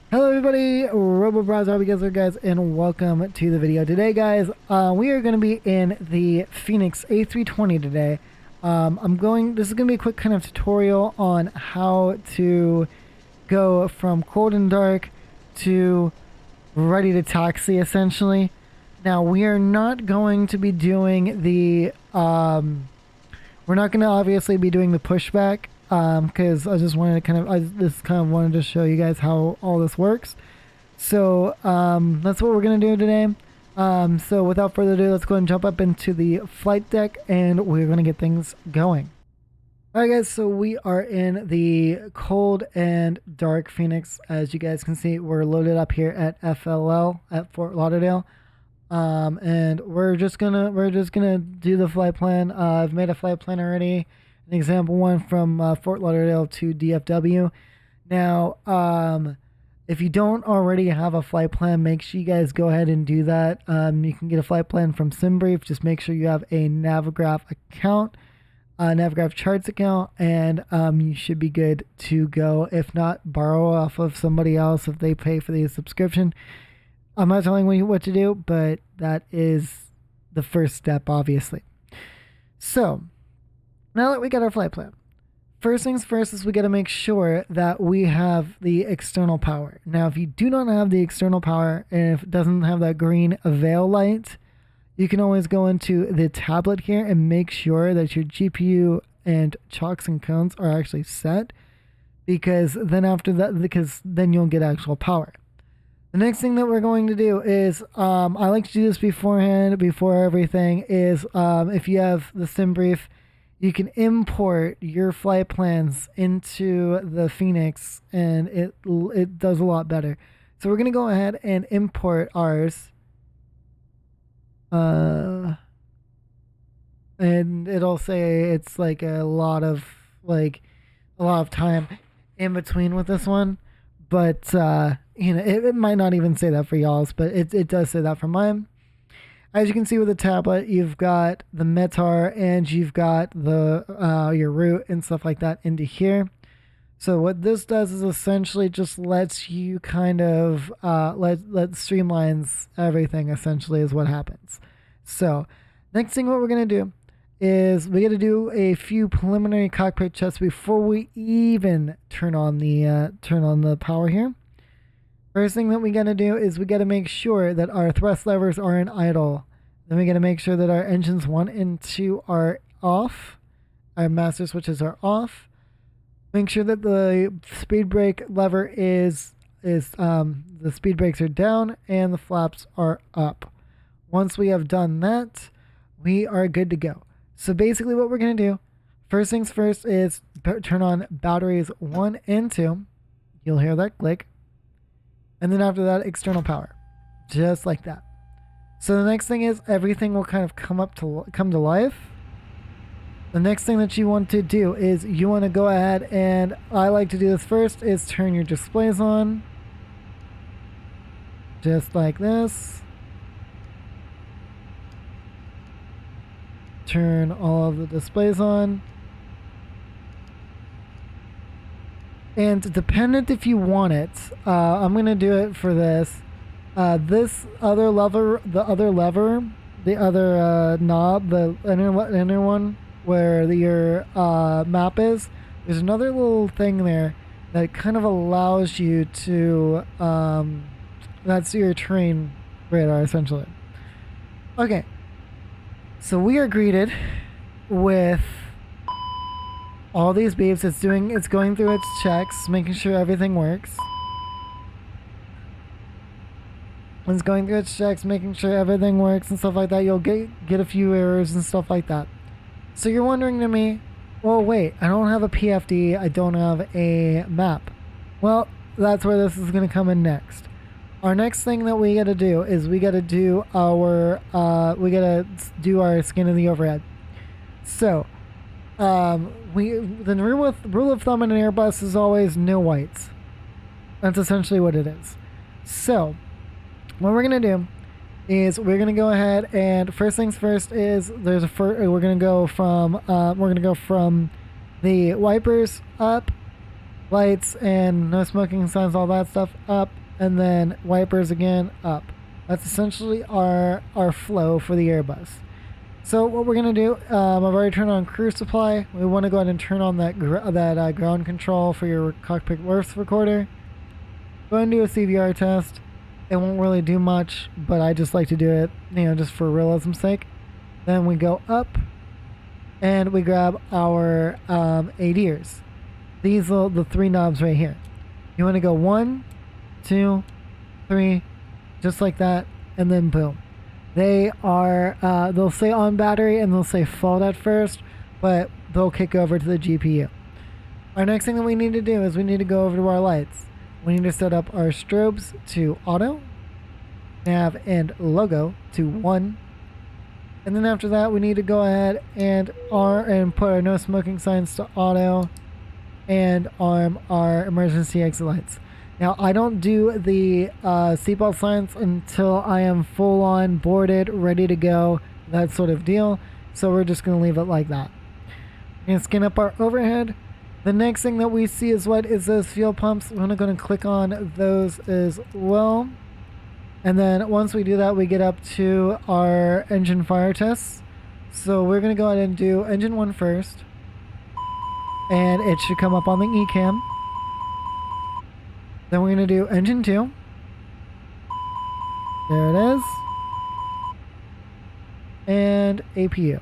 Hello everybody, RoboBros, how you guys are, guys, and welcome to the video. Today, guys, we are going to be in the Fenix A320 today. This is going to be a quick kind of tutorial on how to go from cold and dark to ready to taxi, essentially. Now, we are not going to be doing the, we're not going to obviously be doing the pushback. Because I just wanted to wanted to show you guys how all this works. So that's what we're gonna do today. So without further ado, let's go ahead and jump up into the flight deck and we're gonna get things going. Alright guys, so we are in the cold and dark Fenix. As you guys can see, we're loaded up here at FLL at Fort Lauderdale. And we're just gonna do the flight plan. I've made a flight plan already. An example one from Fort Lauderdale to DFW. Now, if you don't already have a flight plan, make sure you guys go ahead and do that. You can get a flight plan from SimBrief. Just make sure you have a Navigraph account, Navigraph Charts account, and you should be good to go. If not, borrow off of somebody else if they pay for the subscription. I'm not telling you what to do, but that is the first step, obviously. So, now that we got our flight plan, first things first is we got to make sure that we have the external power. Now, if you do not have the external power and if it doesn't have that green avail light, you can always go into the tablet here and make sure that your GPU and chocks and cones are actually set, because then you'll get actual power. The next thing that we're going to do is, I like to do this beforehand, before everything, is if you have the SimBrief, you can import your flight plans into the Fenix and it does a lot better. So we're going to go ahead and import ours. And it'll say it's like a lot of time in between with this one. But, it might not even say that for y'all's, but it does say that for mine. As you can see with the tablet, you've got the METAR and you've got the your route and stuff like that into here. So what this does is essentially just lets you kind of streamlines everything, essentially, is what happens. So next thing what we're going to do is we got to do a few preliminary cockpit checks before we even turn on the power here. First thing that we got to do is we got to make sure that our thrust levers are in idle. Then we got to make sure that our engines 1 and 2 are off. Our master switches are off. Make sure that the speed brake lever the speed brakes are down and the flaps are up. Once we have done that, we are good to go. So basically what we're going to do, first things first, is turn on batteries 1 and 2. You'll hear that click. And then after that, external power, just like that. So the next thing is everything will kind of come to life. The next thing that you want to do is you want to go ahead, and I like to do this first, is turn your displays on, just like this. Turn all of the displays on. And dependent if you want it, I'm going to do it for this. This other lever, the other knob, the inner one where your map is, there's another little thing there that kind of allows you to, that's your terrain radar, essentially. Okay, so we are greeted with all these beeps. It's going through its checks, making sure everything works. It's going through its checks, making sure everything works and stuff like that. You'll get a few errors and stuff like that. So you're wondering to me, well, wait, I don't have a PFD, I don't have a map. Well, that's where this is going to come in next. Our next thing that we got to do is we got to do our scan of the overhead. So the rule of thumb in an Airbus is always no whites. That's essentially what it is. So what we're gonna do is we're gonna go ahead and first things first is we're gonna go from the wipers up lights and no smoking signs, all that stuff, up, and then wipers again, up. That's essentially our flow for the Airbus. So what we're gonna do, I've already turned on crew supply. We want to go ahead and turn on that ground control for your cockpit works recorder. Go ahead and do a Cdr test. It won't really do much, but I just like to do it, just for realism's sake. Then we go up, and we grab our ADRs. These are the 3 knobs right here. You want to go 1, 2, 3, just like that, and then boom. They are, they'll say on battery and they'll say fault at first, but they'll kick over to the GPU. Our next thing that we need to do is we need to go over to our lights. We need to set up our strobes to auto, nav and logo to 1. And then after that, we need to go ahead and put our no smoking signs to auto and arm our emergency exit lights. Now, I don't do the seatbelt signs until I am full on boarded, ready to go, that sort of deal. So we're just going to leave it like that. We're going to scan up our overhead. The next thing that we see is what is those fuel pumps. We're going to click on those as well. And then once we do that, we get up to our engine fire tests. So we're going to go ahead and do engine 1 first. And it should come up on the ECAM. Then we're going to do engine 2. There it is. And APU.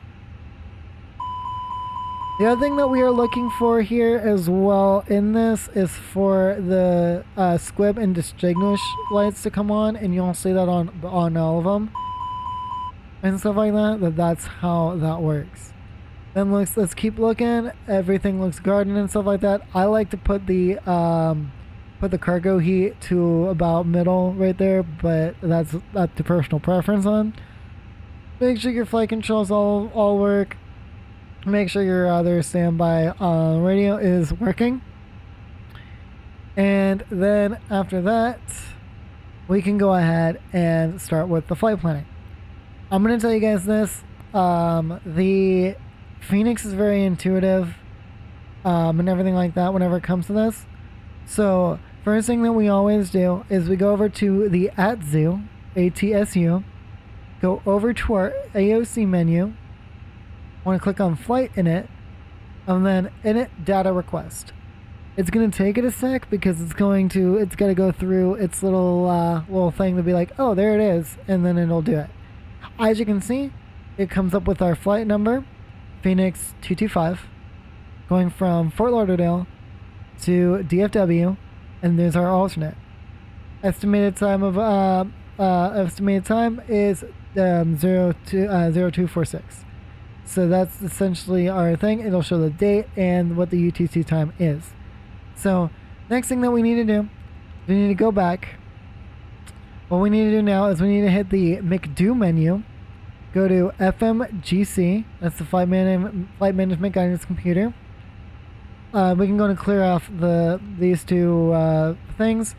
The other thing that we are looking for here as well in this is for the squib and distinguish lights to come on, and you'll see that on all of them and stuff like that. That's how that works. Then let's keep looking. Everything looks guarded and stuff like that. I like to put the cargo heat to about middle right there, but that's up to personal preference on. Make sure your flight controls all work. Make sure your other standby radio is working. And then after that, we can go ahead and start with the flight planning. I'm going to tell you guys this. The Fenix is very intuitive and everything like that whenever it comes to this. So first thing that we always do is we go over to the ATSU, go over to our AOC menu. Want to click on flight init, and then init data request. It's going to take it a sec because it's got to go through its little thing to be like, oh, there it is, and then it'll do it. As you can see, it comes up with our flight number, Fenix 225, going from Fort Lauderdale to DFW, and there's our alternate. Estimated time is 0246. So that's essentially our thing. It'll show the date and what the UTC time is. So next thing that we need to do, we need to go back. What we need to do now is we need to hit the McDo menu, go to FMGC, that's the flight management guidance computer. We can go and clear off these two things.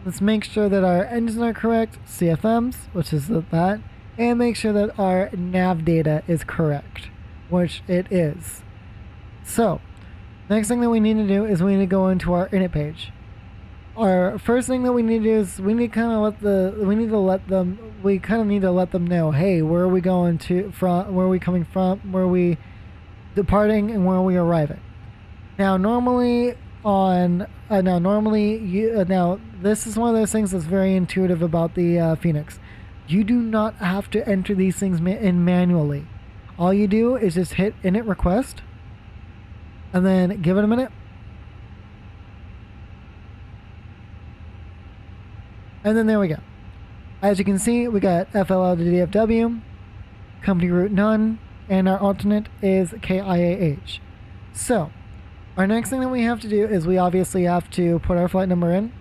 Let's make sure that our engines are correct, CFMs, which is that, and make sure that our nav data is correct, which it is. So next thing that we need to do is we need to go into our init page. Our first thing that we need to do is we need to let them know, hey, where are we going to from, where are we coming from, where are we departing, and where are we arriving. Now normally this is one of those things that's very intuitive about the Fenix. You do not have to enter these things in manually. All you do is just hit init request and then give it a minute. And then there we go. As you can see, we got FLL to DFW, company route none, and our alternate is KIAH. So our next thing that we have to do is we obviously have to put our flight number in.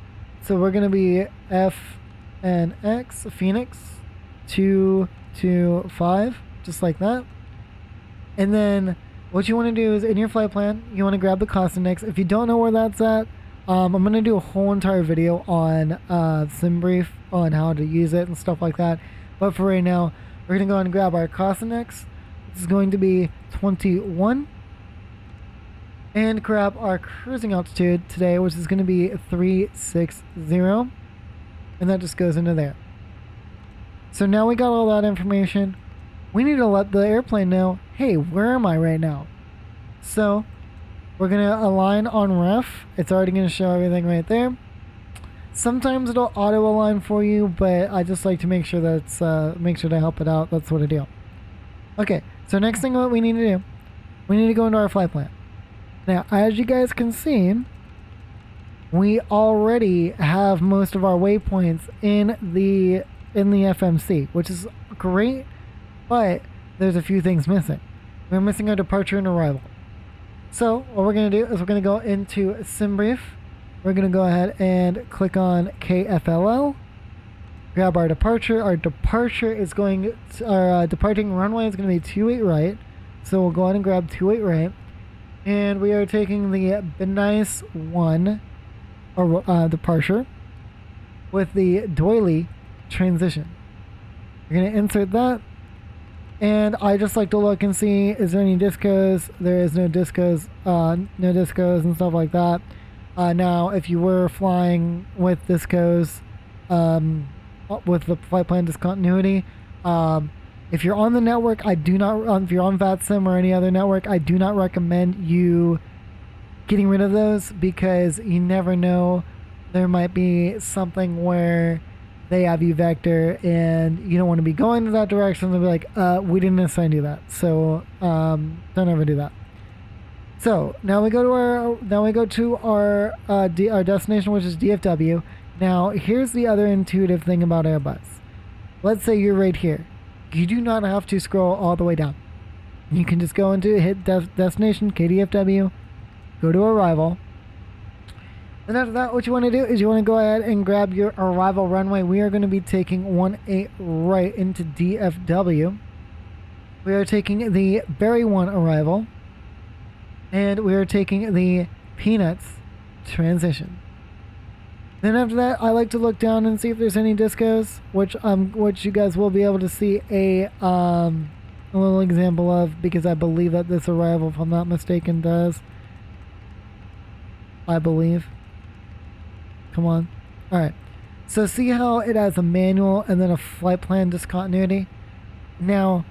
So we're going to be FNX Fenix 225, just like that. And then what you want to do is in your flight plan, you want to grab the cost index. If you don't know where that's at, I'm going to do a whole entire video on SimBrief on how to use it and stuff like that. But for right now, we're going to go and grab our cost index. This is going to be 21. and grab our cruising altitude today, which is going to be 360, and that just goes into there. So now we got all that information. We need to let the airplane know, hey, where am I right now? So we're going to align on ref. It's already going to show everything right there. Sometimes it'll auto align for you, but I just like to make sure that's make sure to help it out. That's what I do. Okay, so next thing what we need to do, we need to go into our flight plan. Now, as you guys can see, we already have most of our waypoints in the FMC, which is great, but there's a few things missing. We're missing our departure and arrival. So what we're going to do is we're going to go into SimBrief. We're going to go ahead and click on KFLL, grab our departure. Our departure is going to, our departing runway is going to be 28 right. So we'll go ahead and grab 28 right. And we are taking the Benice 1 departure with the doily transition. We're going to insert that. And I just like to look and see, is there any discos? There is no discos, and stuff like that. Now, if you were flying with discos, with the flight plan discontinuity, if you're on the network, if you're on VATSIM or any other network, I do not recommend you getting rid of those, because you never know. There might be something where they have you vector and you don't want to be going in that direction. They'll be like, we didn't assign you that. So don't ever do that. So now we go to our destination, which is DFW. Now here's the other intuitive thing about Airbus. Let's say you're right here. You do not have to scroll all the way down. You can just go into hit destination KDFW, go to arrival. And after that, what you want to do is you want to go ahead and grab your arrival runway. We are going to be taking 18 right into DFW. We are taking the Berry 1 arrival. And we are taking the Peanuts transition. Then after that, I like to look down and see if there's any discos, which you guys will be able to see a little example of, because I believe that this arrival, if I'm not mistaken, does. I believe. Come on. Alright. So see how it has a manual and then a flight plan discontinuity? Now,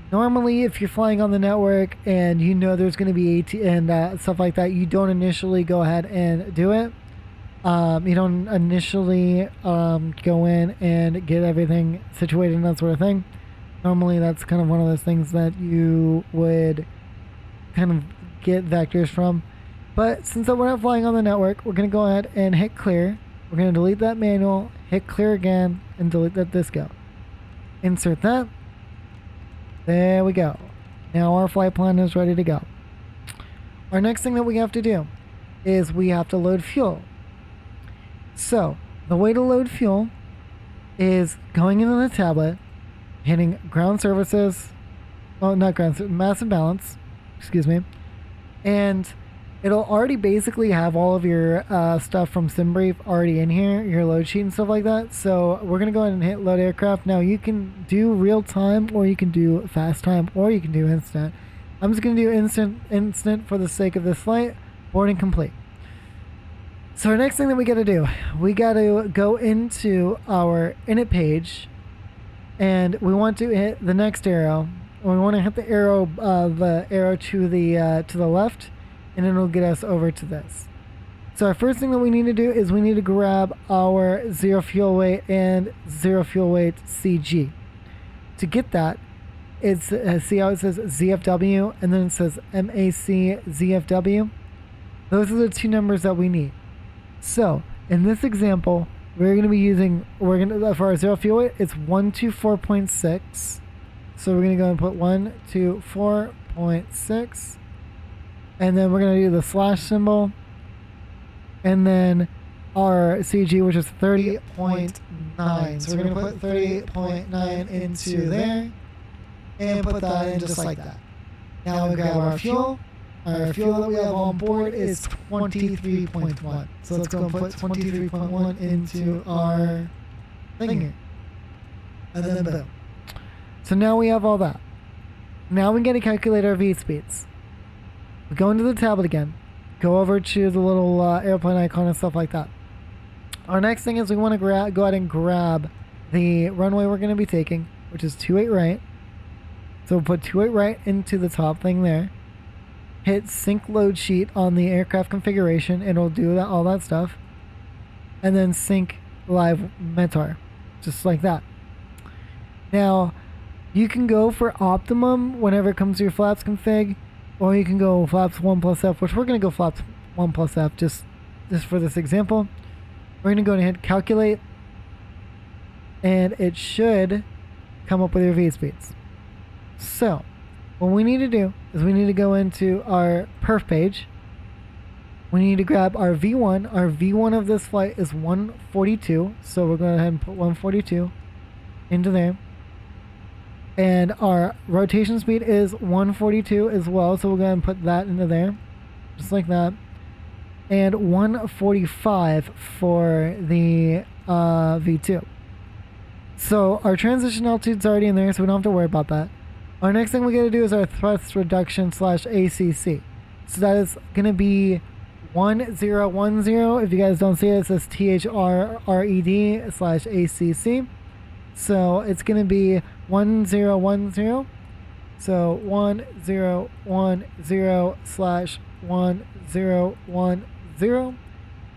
normally if you're flying on the network and you know there's going to be AT and stuff like that, you don't initially go ahead and do it. You don't initially go in and get everything situated and that sort of thing. Normally that's kind of one of those things that you would kind of get vectors from. But since we're not flying on the network, we're going to go ahead and hit clear. We're going to delete that manual, hit clear again, and delete that disco. Insert that. There we go. Now our flight plan is ready to go. Our next thing that we have to do is we have to load fuel. So the way to load fuel is going into the tablet, hitting ground services, well, not ground, massive balance, excuse me, and it'll already basically have all of your stuff from SimBrief already in here, your load sheet and stuff like that. So we're going to go ahead and hit load aircraft. Now you can do real time, or you can do fast time, or you can do instant. I'm just going to do instant for the sake of this flight. Boarding complete. So our next thing that we got to do, we got to go into our init page, and we want to hit the next arrow. We want to hit the arrow to the left, and it'll get us over to this. So our first thing that we need to do is we need to grab our zero fuel weight and zero fuel weight CG. To get that, it's see how it says ZFW and then it says MAC ZFW. Those are the two numbers that we need. So in this example, we're going to be using, for our zero fuel weight, it's 124.6. So we're going to go and put 124.6. And then we're going to do the slash symbol. And then our CG, which is 30.9. So we're going to put 30.9 into there. And put that in just like that. Now we grab our fuel. Our fuel that we have on board is 23.1. So let's go and put 23.1 into our thing here. And then boom. So now we have all that. Now we get to calculate our V speeds. We go into the tablet again. go over to the little airplane icon and stuff like that. Our next thing is we want to go ahead and grab the runway we're going to be taking, which is 28 right. So we'll put 28 right into the top thing there. Hit sync load sheet on the aircraft configuration. It'll do that, all that stuff. And then sync live METAR, just like that. Now, you can go for optimum whenever it comes to your flaps config, or you can go flaps 1 plus F, which we're going to go flaps 1 plus F just for this example. We're going to go ahead and hit calculate, and it should come up with your V speeds. So, what we need to do is we need to go into our perf page. We need to grab our V1. Our V1 of this flight is 142, so we're going to go ahead and put 142 into there. And our rotation speed is 142 as well, so we'll go ahead and put that into there, just like that. And 145 for the V2. So our transition altitude's already in there, so we don't have to worry about that. Our next thing we got to do is our thrust reduction / ACC. So that is going to be 1010. If you guys don't see it, it says THRRED / ACC. So it's going to be 1010. So 1010/1010,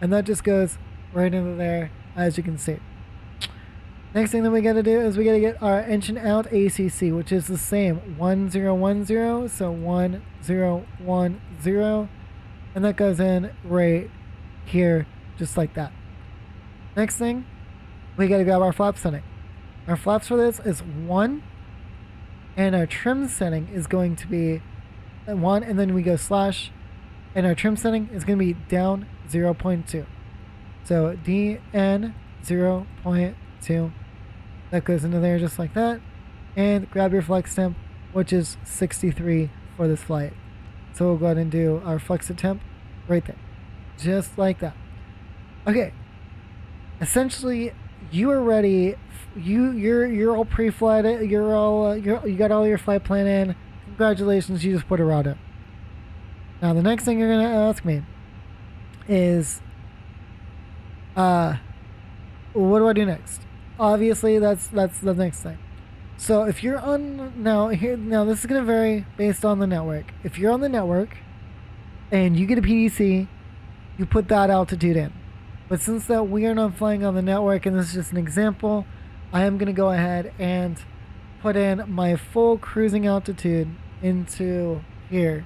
and that just goes right into there, as you can see. Next thing that we got to do is we got to get our engine out ACC, which is the same 1010. So 1010, and that goes in right here, just like that. Next thing, we got to grab our flap setting. Our flaps for this is 1, and our trim setting is going to be 1, and then we go slash, and our trim setting is going to be down 0.2. So DN 0.2, that goes into there just like that. And grab your flex temp, which is 63 for this flight. So we'll go ahead and do our flex temp right there, just like that. Okay, essentially you are ready. You're all pre-flight. You got all your flight plan in. Congratulations, you just put a route in. Now the next thing you're gonna ask me is, what do I do next? Obviously, that's the next thing. So if you're on now this is gonna vary based on the network. If you're on the network and you get a PDC, you put that altitude in. But since that we are not flying on the network, and this is just an example, I am gonna go ahead and put in my full cruising altitude into here.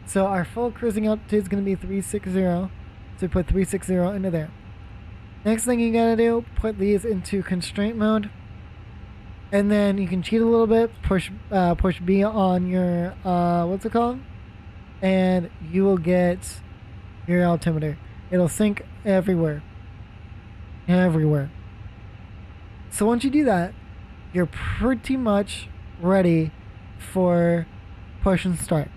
So our full cruising altitude is gonna be 360. So put 360 into there. Next thing you gotta do, put these into constraint mode, and then you can cheat a little bit, push B on your what's it called, and you will get your altimeter. It'll sync everywhere. So once you do that, you're pretty much ready for push and start.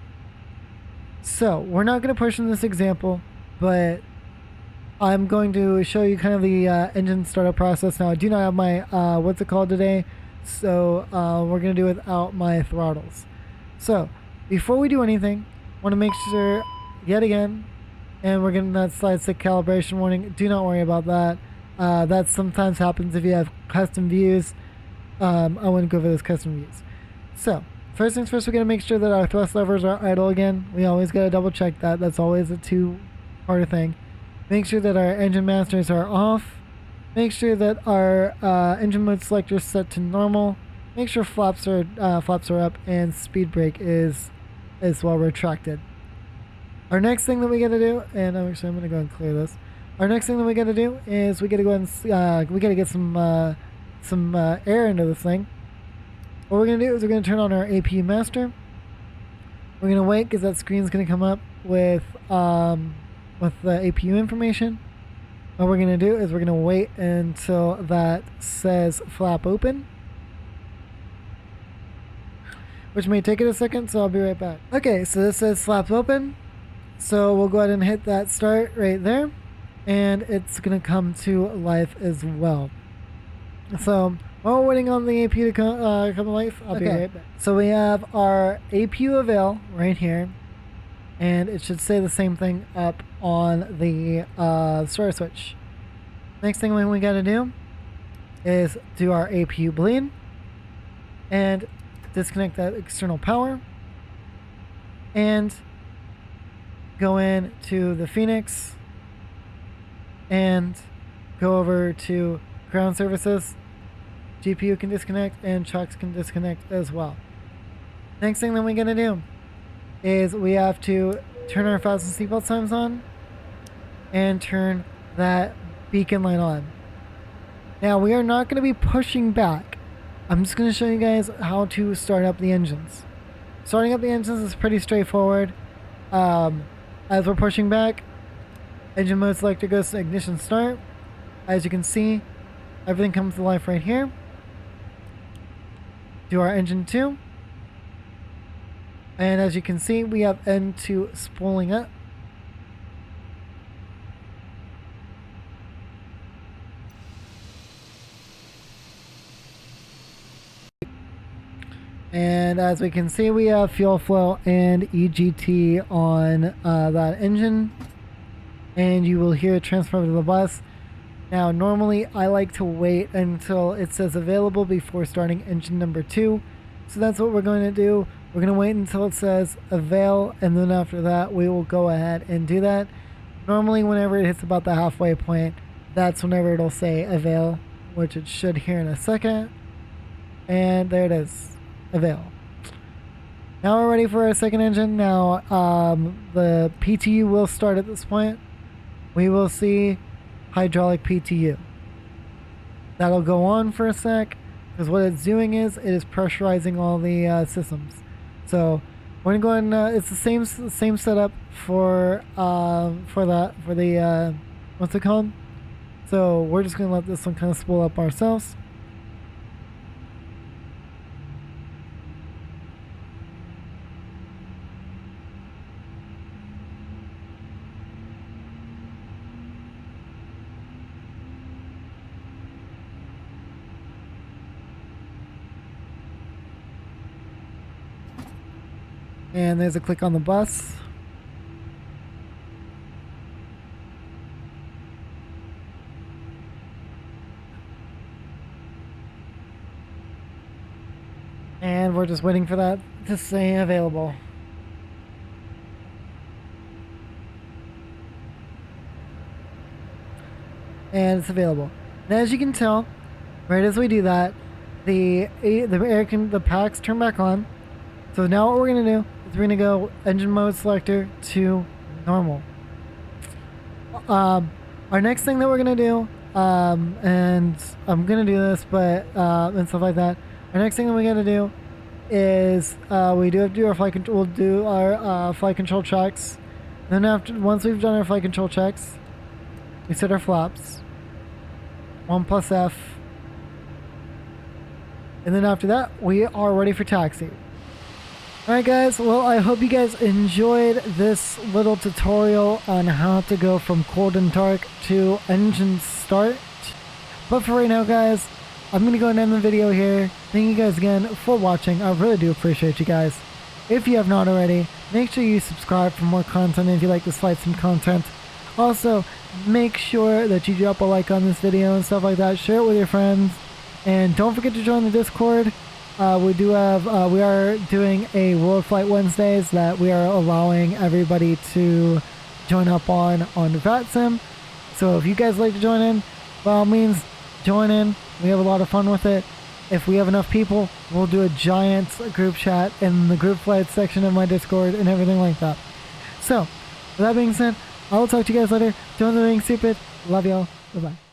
So we're not going to push in this example, but I'm going to show you kind of the engine startup process. Now I do not have my what's it called today, so we're going to do it without my throttles. So before we do anything, I want to make sure, yet again, and we're getting that slide stick calibration warning. Do not worry about that. That sometimes happens if you have custom views. I wouldn't go for those custom views. So first things first, we're going to make sure that our thrust levers are idle again. We always got to double check that. That's always a two-part thing. Make sure that our engine masters are off. Make sure that our engine mode selector is set to normal. Make sure flaps are up, and speed brake is well retracted. Our next thing that we got to do, and actually I'm going to go and clear this. Our next thing that we got to do is we got to go and we got to get some air into this thing. What we're going to do is we're going to turn on our APU master. We're going to wait because that screen's going to come up with the APU information. What we're going to do is we're going to wait until that says flap open, which may take it a second, so I'll be right back. Okay, so this says flap open. So we'll go ahead and hit that start right there, and it's going to come to life as well. So while we're waiting on the APU to come to life, I'll be right back. So we have our APU avail right here, and it should say the same thing up on the starter switch. Next thing we got to do is do our APU bleed and disconnect that external power and go in to the Fenix and go over to ground services. GPU can disconnect and chocks can disconnect as well. Next thing that we're going to do is we have to turn our fasten seatbelt signs on and turn that beacon light on. Now we are not going to be pushing back. I'm just going to show you guys how to start up the engines. Starting up the engines is pretty straightforward. As we're pushing back, engine mode selector goes to ignition start. As you can see, everything comes to life right here. Do our engine 2. And as you can see, we have N2 spooling up. And as we can see, we have fuel flow and EGT on that engine. And you will hear it transfer to the bus. Now, normally I like to wait until it says available before starting engine number 2. So that's what we're going to do. We're going to wait until it says avail, and then after that we will go ahead and do that. Normally whenever it hits about the halfway point, that's whenever it'll say avail, which it should here in a second. And there it is, avail. Now we're ready for our second engine. Now the PTU will start at this point. We will see hydraulic PTU. That'll go on for a sec, because what it's doing is it is pressurizing all the systems. So we're gonna go ahead and it's the same setup for the what's it called? So we're just gonna let this one kind of spool up ourselves. And there's a click on the bus. And we're just waiting for that to say available. And it's available. And as you can tell, right as we do that, the packs turn back on. So now what we're going to do is we're going to go engine mode selector to normal. Our next thing that we're going to do, and I'm going to do this, but and stuff like that. Our next thing that we got to do is we do have to do our flight control. We'll do our flight control checks. Then once we've done our flight control checks, we set our flaps. 1+F. And then after that, we are ready for taxi. Alright guys, well I hope you guys enjoyed this little tutorial on how to go from cold and dark to engine start. But for right now guys, I'm going to go and end the video here. Thank you guys again for watching. I really do appreciate you guys. If you have not already, make sure you subscribe for more content if you like this flight sim content. Also, make sure that you drop a like on this video and stuff like that. Share it with your friends. And don't forget to join the Discord. We are doing a World Flight Wednesdays that we are allowing everybody to join up on VATSIM. So if you guys like to join in, by all means, join in. We have a lot of fun with it. If we have enough people, we'll do a giant group chat in the group flight section of my Discord and everything like that. So, with that being said, I will talk to you guys later. Don't do anything stupid. Love y'all. Bye-bye.